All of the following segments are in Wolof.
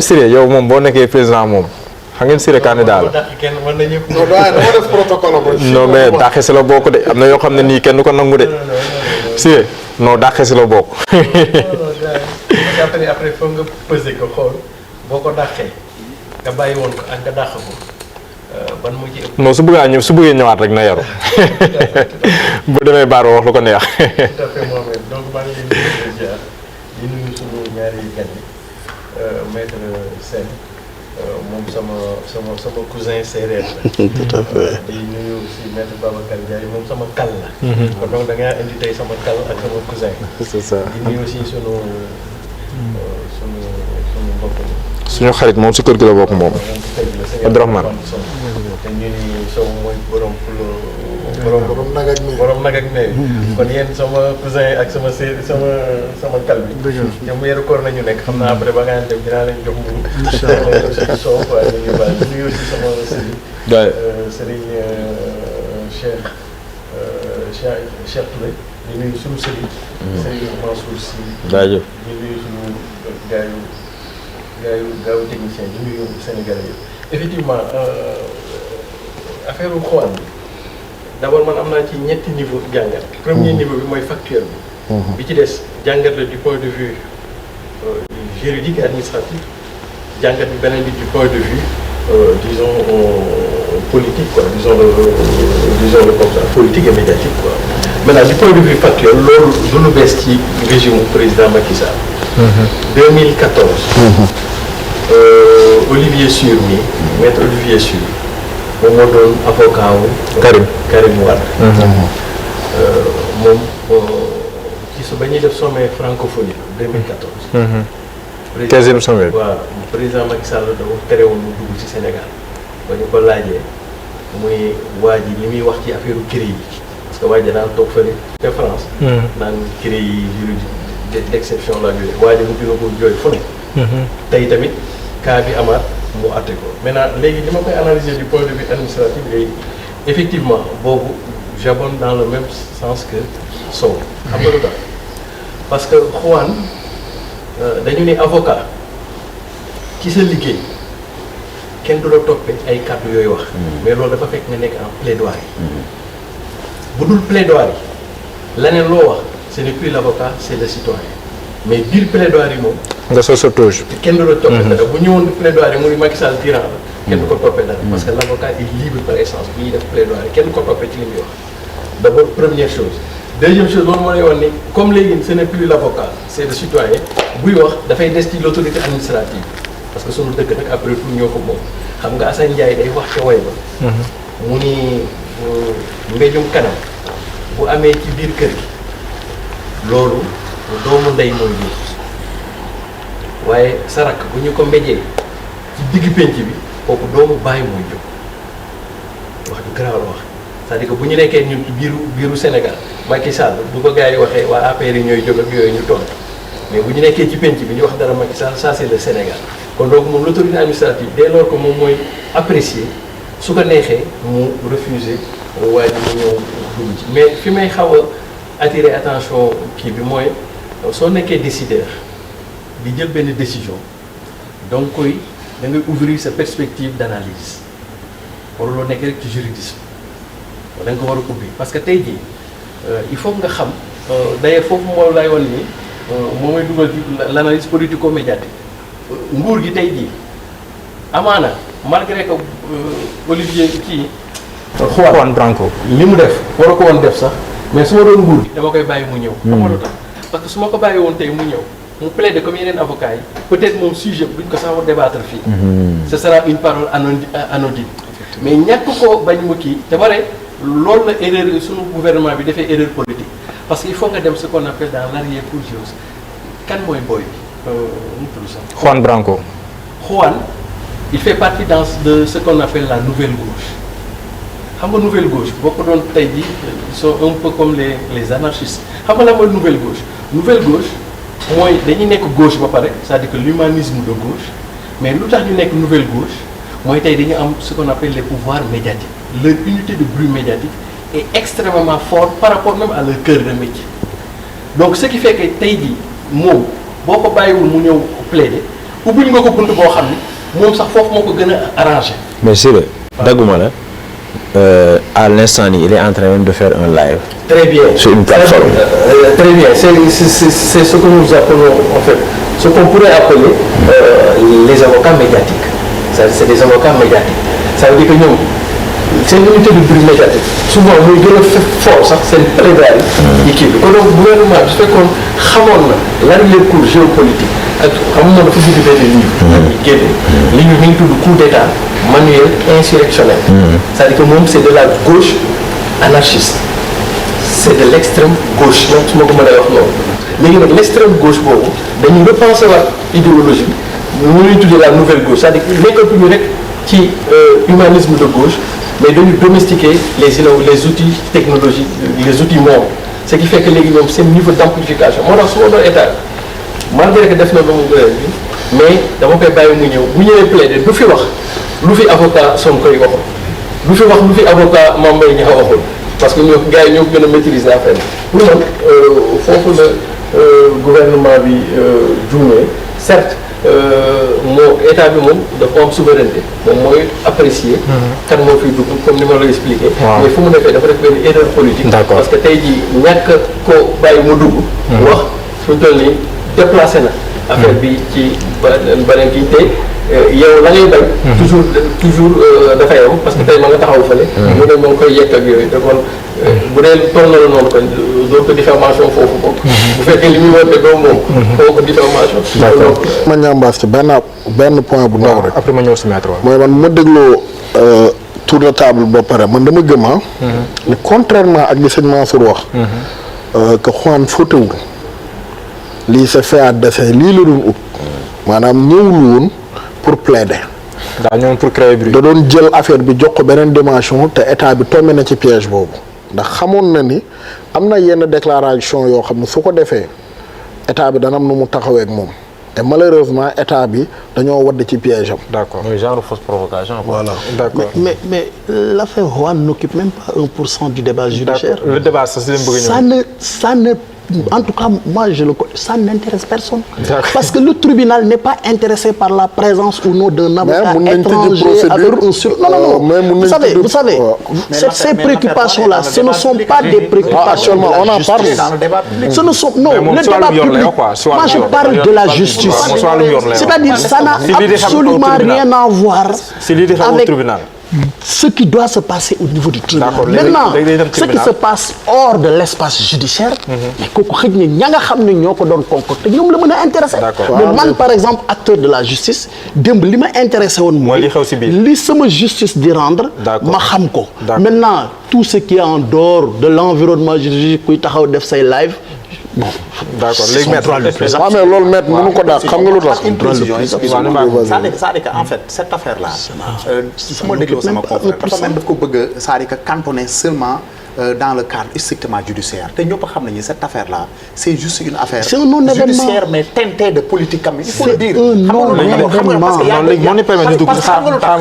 Siré yow moom boo nekkee président moom xam ngeen Siré candidat la. non mais dàqe si la bokk de am na yoo xam ne nii kenn du ko nangu de. Siré non dàqe si la bokk. après foog nga peser ko xool boo ko dàqee nga bàyyi woon ko ak nga dàq ko ban mu ci ëpp. non su bëggee ñëwaat rek na yaru bu demee baar wax lu ko neex. tout à fait Mohamed donc maa ngi leen di ziar di nuyu sunu ñaari gan yi maître Sène moom sama cousin séeréer la. tout à fait. di nuyu aussi maître Babacar Ndiaye moom sama kal la. kon donc da ngaa indi tey sama kal ak sama cousin. c'est ça. di nuyu aussi sunu mbokk mi. suñu xarit moom si kër gi la bokk moom. Abdourahmane. te ñu ni Sow mooy borom nag ak meew. borom nag ak meew. kon yéen sama cousin ak sama kal bi. ñoom weeru koor nañu nekk xam naa après ba nga dem dinaa leen jox mburu. incha allah aussi Sow quoi ñu ngi bàyyi di nuyu aussi sama sëriñ. sëriñ Cheikh Touré di nuyu suñu sëriñ. sëriñ Mansour Sy. jaajëf di nuyu suñu gaayu technicien di nuyu Sénégalais yi. effectivement affaire Juan bi d'abord man am naa ci ñetti niveau jàngat. premier niveau bi mooy factuel bi. bi ci des jàngat la du point de vue juridique et administratif jàngat bi beneen bi du point de vue disons politique quoi disons le comme ça politique et médiatique quoi. maintenant du point de vue factuel loolu du lu bees ci régime président Macky Sall. 2014. Olivier Sur mi maître Olivier Sur moom moo doon avocat wu Karim Wade. moom ci su ba ñuy def sommet francophonie 2014. 15e sommet. waaw président Macky Sall dafa terewoon mu dugg ci Sénégal ba ñu ko laajee muy waa ji li muy wax ci affaire CREI yi parce que waa ji daan toog fële te France. naan CREI yi juridique d'exception la jooy waa ji mu dina ko jooy fu ne. tey tamit cas bi amaat mu àtte ko maintenant léegi li ma koy analyser du point de vue administratif léegi effectivement boobu j'abonde dans le même sens que Sow. xam nga lu tax parce que Juan dañu ni avocat ci sa liggéey kenn du la toppee ay kàddu yooyu wax. mais loolu dafa fekk nga nekk en plaidoirie. bu dul plaidoirie leneen loo wax ce n'est plus l'avocat c'est le citoyen mais biir plaidoirie moom. nga sol sa touche. kenn du la toppee dara bu ñëwoon plaidoirie mu ni Macky Sall tyran la. kenn du ko toppee dara. parce que l'avocat est libre par essence bu ñuy def plaidoirie kenn du ko toppee ci li muy wax. d'abord première chose. deuxième chose loolu moo lay wax ni comme léegi ce n'est plus l'avocat c'est le citoyen buy wax dafay des ci l'autorité administrative parce que sunu dëkk nag après tout ñoo ko moom xam nga Assane Ndiaye day wax ca way ba. mu ni mbéjum kanam bu amee ci biir kër gi loolu doomu ndey mooy lii. waaye sa rakk bu ñu ko mbéjee ci digg penc bi kooku doomu bàyyi mooy jóg wax du garaaw la wax c'est-à-dire que bu ñu nekkee ñun ci biiru Sénégal Macky Sall bu ko gars yi waxee waa APR yi ñooy jóg ak yooyu ñu toog mais bu ñu nekkee ci penc bi ñu wax dara Macky Sall ça c'est le Sénégal kon donc moom l'autorité administrative dès lors que moom mooy apprécier su ko neexee mu refuser waa ji mu ñëw dugg ci mais fi may xaw a attirer attention kii bi mooy soo nekkee décideur di jël benn décision donc koy da ngay ouvrir sa perspective d'analyse waruloo nekk rek ci juridisme da nga ko war a ubbi parce que tey jii il faut nga xam d'ailleurs foofu moo lay wan ni moo may dugal ci l'analyse politico-médiatique nguur gi tey jii amaana malgré que Olivier kii Juan Branco li mu def war ko woon def sax mais su ma doon nguur gi dama koy bàyyi mu ñëw xam nga lu tax parce que su ma ko bàyyi woon tey mu ñëw mu plaide comme yeneen avocats yi peut-être moom sujet buñ ko sax war débattre fii ce sera une parole anodine mais ñàkk ko bañ mu kii te bare loolu la erreur suñu gouvernement bi defee erreur politique parce que il faut nga dem ce qu'on appelle dans l'arrière-cour kan mooy booy bi mu tudd sax Juan Branco. Juan il fait partie de ce qu'on appelle la nouvelle gauche xam nga nouvelle gauche boo ko doon tey jii ils sont un peu comme les anarchistes xam nga la mooy nouvelle gauche mooy dañuy nekk gauche ba pare c'est-à-dire que l'humanisme de gauche mais lu tax ñu nekk nouvelle gauche mooy tey dañu am ce qu'on appelle les pouvoirs médiatiques leur unité de bruit médiatique est extrêmement fort par rapport même à leur cœur de métier donc ce qui fait que tey jii moom boo ko bàyyiwul mu ñëw plaider ubbil nga ko bunt boo xam ni moom sax foofu moo ko gën a arrangé. mais Siré dagguma la à l'instant il est en train même de faire un live. Très bien. Sur une plateforme. Très bien. C'est ce que nous appelons, en fait, ce qu'on pourrait appeler les avocats médiatiques. C'est des avocats médiatiques. Ça veut dire que nous, c'est une unité de bruit médiatique. Souvent, nous avons fort, ça, c'est une plaidoirie équipe. Donc, le gouvernement, je fais qu'on sait les cours géopolitiques. Nous avons fait des livres. Les livres de coup d'État, manuel, insurrectionnel. Ça veut dire que nous, c'est de la gauche anarchiste. C'est de l'extrême gauche. Donc, su ma ko mën a wax noonu léegi nag l'extrême gauche boobu dañuy repenser waat idéologie bi ñu ñuy tuddee la nouvelle gauche c'est-à-dire nekkatuñu rek ci humanisme de gauche mais dañu domestiquer les outils technologiques les outils modernes ce qui fait que léegi ñoom seen niveau d'amplification moo tax su ma doon état malgré que def na lu mu grève bi mais dama koy bàyyi mu ñëw bu ñëwee plaider du fi wax lu fi avocat Sonko yi waxul du fi wax lu fi avocat Mame Mbaye Niang waxul parce que ñoo gars yi ñoo gën a maîtriser affaire bi pour man foofu la gouvernement bi juumee certes moo état bi moom dafa am souveraineté moom mooy apprécier kan moo fiy dugg comme ni ma la expliqué mais fu mu defee dafa def benn erreur politique parce que tey jii ñàkk ko bàyyi mu dugg wax su toll nii déplacé na affaire bi ci beneen kii te yow la ngay bañ toujours dafay am parce que tey ma nga taxaw fële mu ne ma ngi koy yekk ak yooyu te kon bu dee toll na la noonu kon doo ko diffamation foofu ko bu fekkee li muy woote doo moom foo ko diffamation ma ñambaas ci benn point bu ndaw rek après ma ñëw si maître mooy man ma dégloo tour de table ba pare man dama gëm ne contrairement ak li sëñ Mansour wax que Juan fóotewul lii c'est fait à dessein lii la doon ut maanaam ñëwul woon pour plaider. daa ñëwoon pour créer bruit. da doon jël affaire bi jox ko beneen dimension te état bi tombé na ci piège boobu ndax xamoon na ni am na yenn déclaration yoo xam ne su ko defee état bi dana am nu mu taxawee ak moom te malheureusement état bi dañoo wadd ci piège am. d'accord mooy genre fausse provocation. voilà d'accord mais l'affaire Juan n'occupe même pas 1% du débat judiciaire. le débat ça ça ne en tout cas, moi je le connais, ça n'intéresse personne. Parce que le tribunal n'est pas intéressé par la présence ou non d'un avocat étranger avec un sur... Non. Vous savez, ces préoccupations-là, ce ne sont pas des préoccupations. Actuellement, on en parle. Ce ne sont... Non, le débat public, moi je parle de la justice. C'est-à-dire, ça n'a absolument rien à voir avec ce qui doit se passer au niveau du tribunal. Maintenant, ce qui se passe hors de l'espace judiciaire, mais kooku xëj na ña nga xam ne ñoo ko doon concocté ñoom la mën a intéressé. mais man par exemple acteur de la justice démb li ma intéressé woon mooy li sama justice di rendre ma xam ko. Maintenant tout ce qui est en dehors de l'environnement juridique kuy taxaw def say live. Bon, d'accord léegi maître mais loolu maître mënu ko daal xam nga lu tax. c'est-à-dire que en fait cette affaire là su ma dégloo sama confrère dafa mel daf ko bëgg a c'est-à-dire que cantonner seulement dans le cadre strictement judiciaire te ñëpp xam nañu cette affaire là c'est juste une affaire judiciaire mais teintée de politique kam il faut le dire. xam nga lu tax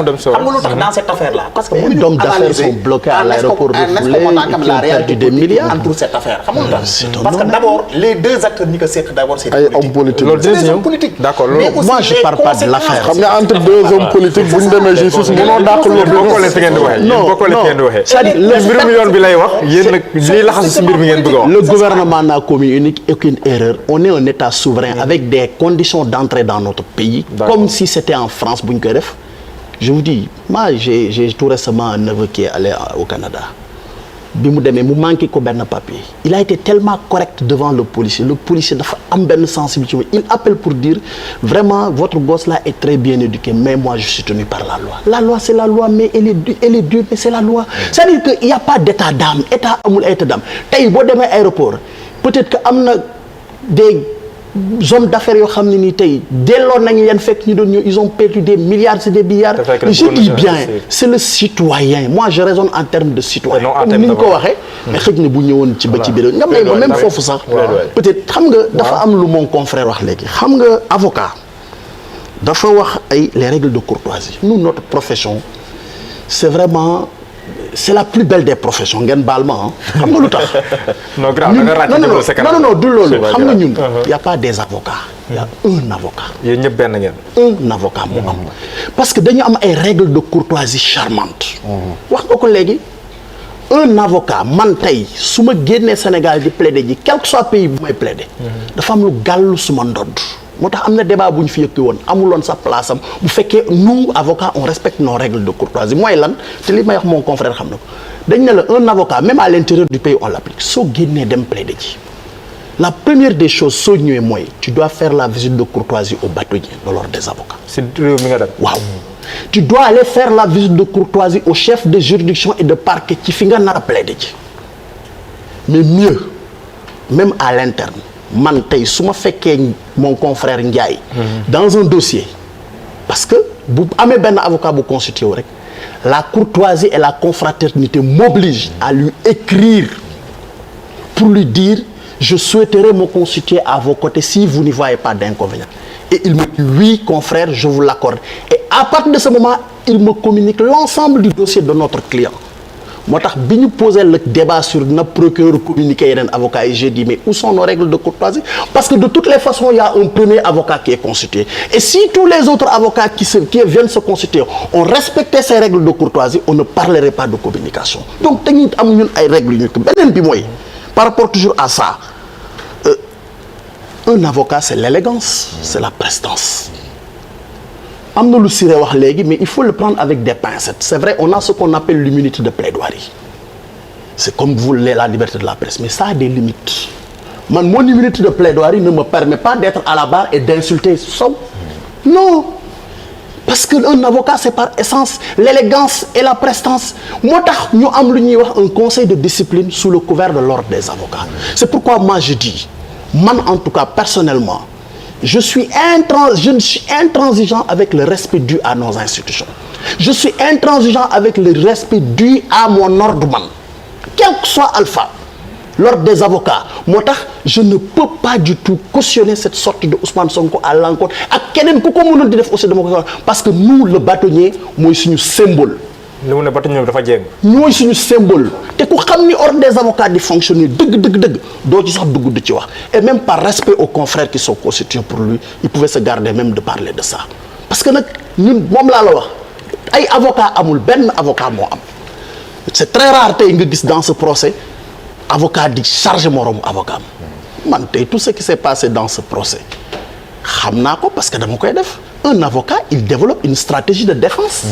dans cette affaire là parce que les hommes d'affaires sont bloqués à l'aéroport de Foulé et qui ont perdu des milliards entre cette affaire xam nga lu tax parce que d'abord les deux acteurs ñi ko seq d'abord c'est ay hommes politiques. D'accord moi je parle pas de l'affaire. xam nga entre deux hommes politiques bu ñu demee justice mënoo dàq loolu. Le gouvernement n'a commis aucune erreur. On est un État souverain avec des conditions d'entrée dans notre pays, comme si c'était en France. Je vous dis, moi j'ai tout récemment un neveu qui est allé au Canada. Bi mu demee mu manqué ko benn papier. Il a été tellement correct devant le policier. Le policier dafa am benn sensibilité. Il appelle pour dire vraiment votre gosse là est très bien éduqué, mais moi je suis tenu par la loi. La loi c'est la loi, mais elle est dure, mais c'est la loi. C'est-à-dire que il y a pas d'état d'âme. État amul état d'âme. Tey boo demee aéroport peut-être que am na des hommes d'affaires yoo xam ne nii tey delloo nañu leen fekk ñu doon ñëw ils ont perdu des milliards c'est des milliards. Je dis bien c'est le citoyen. Moi je raisonne en termes de citoyen. comme ni ñu ko waxee. mais xëj na bu ñëwoon ci ba ci biir nga may ma même foofu sax. peut-être xam nga dafa am lu mon confrère wax léegi. xam nga avocat dafa wax ay les règles de courtoisie. Nous notre profession c'est vraiment. C'est la plus belle des professions ngeen baal ma xam nga lu tax. non du loolu xam nga ñun y a pas des avocats. il y a un avocat. yéen ñëpp benn ngeen. Un avocat moo am. parce que dañu am ay règles de courtoisie charmantes. wax nga ko léegi. Un avocat man tey su ma génnee Sénégal di plaider ji quel que soit pays bu may plaider. dafa am lu gàllu suma ndodd. moo tax am na débat bu ñu fi yëkki woon amuloon sa place am bu fekkee nous avocats on respecte nos règles de courtoisie mooy lan te li may wax mon confrère xam na ko dañ ne la un avocat même à l'intérieur du pays on l'applique soo génnee dem plaider ji la première des choses soo ñëwee mooy tu dois faire la visite de courtoisie au bâtonnier de l'ordre des avocats. si réew mi nga dem. waaw tu dois aller faire la visite de courtoisie au chef de juridiction et de parquet ci fi nga nar a plaider ji mais mieux même à l'interne man tey su ma fekkee mon confrère Ndiaye. dans un dossier parce que bu amee benn avocat bu constitué wu rek la courtoisie et la confraternité m'obligent à lui écrire pour lui dire je souhaiterais me constituer à vos côtés si vous n'y voyez pas d'inconvénient. Et il me dit oui confrère je vous l'accorde et à partir de ce moment il me communique l'ensemble du dossier de notre client. moo tax bi ñu posé le débat sur na procureur communiqué yeneen avocats yi j'ai dit mais où sont nos règles de courtoisie parce que de toutes les façons il y a un premier avocat qui est constitué et si tous les autres avocats qui viennent se constituer ont respecté ces règles de courtoisie on ne parlerait pas de communication donc dañuy am ñun ay règles ñu ko beneen bi mooy par rapport toujours à ça un avocat c'est l'élégance c'est la prestance am na lu Siré wax léegi mais il faut le prendre avec des pincettes c'est vrai on a ce qu'on appelle l'immunité de plaidoirie c'est comme vous voulez la liberté de la presse mais ça a des limites man mon immunité de plaidoirie ne me permet pas d'être à la barre et d'insulter Sow non parce que un avocat c'est par essence l'élégance et la prestance moo tax ñu am lu ñuy wax un conseil de discipline sous le couvert de l'ordre des avocats c'est pourquoi moi je dis man en tout cas personnellement je suis intransigeant avec le respect dû à nos institutions je suis intransigeant avec le respect dû à mon ordre man quel que soit alpha l'ordre des avocats moo tax je ne peux pas du tout cautionner cette sortie de Ousmane Sonko à l'encontre ak keneen ku ko mënoon di def aussi dama ko parce que nous le bâtonnier mooy suñu symbole. li mu ne bâtonnier bi dafa jéng. ñooy suñu symbole te ku xam ni ordre des avocats di fonctionner dëgg doo ci sax dugg di ci wax et même par respect aux confrères qui sont constitués pour lui il pouvait se garder même de parler de ça parce que nag ñun moom laa la wax ay avocat amul benn avocat moo am c'est très rare tey nga gis dans ce procès avocat di chargé moroomu avocat man tey tout ce qui s'est passé dans ce procès xam naa ko parce que dama koy def un avocat il développe une stratégie de défense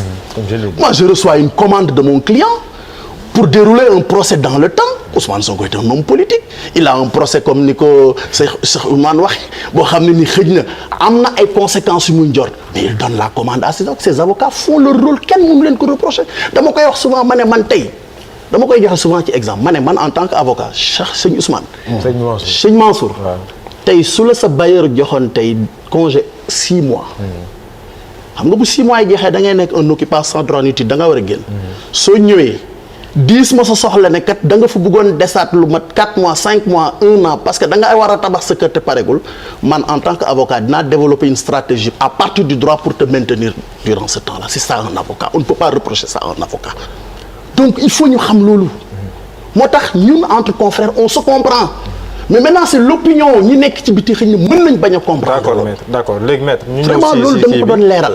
moi je reçois une commande de mon client pour dérouler un procès dans le temps Ousmane Sonko est un homme politique il a un procès comme ni ko Cheikh Ousmane waxe boo xam ne ni xëj na am na ay conséquences yu muy njort mais il donne la commande à ses avocats font leur rôle kenn mënu leen ko reprocher dama koy wax souvent ma ne man tey dama koy joxe souvent ci exemple ma ne man en tant que avocat Sëñ Ousmane Sëñ Mansour tey su la sa bailleur joxoon tey congé 6 mois xam nga bu 6 mois yi jeexee da ngay nekk un occupant sans droit ni titre da nga war a génn soo ñëwee 10 mois sa soxla ne kat da nga fa bëggoon desaat lu mat 4 mois 5 mois 1 an parce que da nga war a tabax sa kër te paregul man en tant que avocat dinaa développer une stratégie à partir du droit pour te maintenir durant ce temps là c'est ça un avocat on ne peut pas reprocher ça à un avocat donc il faut ñu xam loolu moo tax ñun entre confrères on se comprend mais maintenant c'est l'opinion ñi nekk ci biti xëy na mën nañ bañ a comprendre. d'accord maître d'accord léegi maître ñu ñëw vraiment loolu dama ko doon leeral.